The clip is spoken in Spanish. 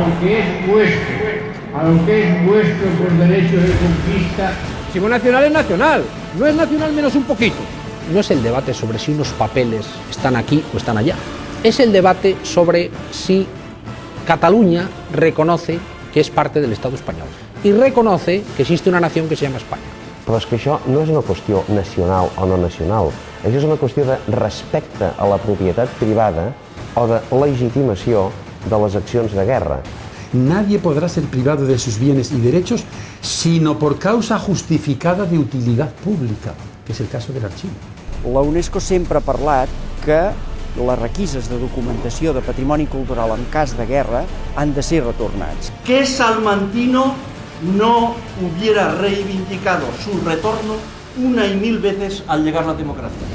a lo que es vuestro por derechos de conquista. Si lo nacional es nacional, no es nacional menos un poquito. No es el debate sobre si unos papeles están aquí o están allá. Es el debate sobre si Cataluña reconoce que es parte del Estado español y reconoce que existe una nación que se llama España. Però és que això no és una qüestió nacional o no nacional, això és una qüestió de respecte a la propietat privada o de legitimació de les accions de guerra. Nadie podrá ser privado de sus bienes y derechos sino por causa justificada de utilidad pública, que és el cas de l'arxiu. La UNESCO sempre ha parlat que les requises de documentació de patrimoni cultural en cas de guerra han de ser retornats. Que Salmantino no hubiera reivindicado su retorno una y mil veces al llegar la democracia.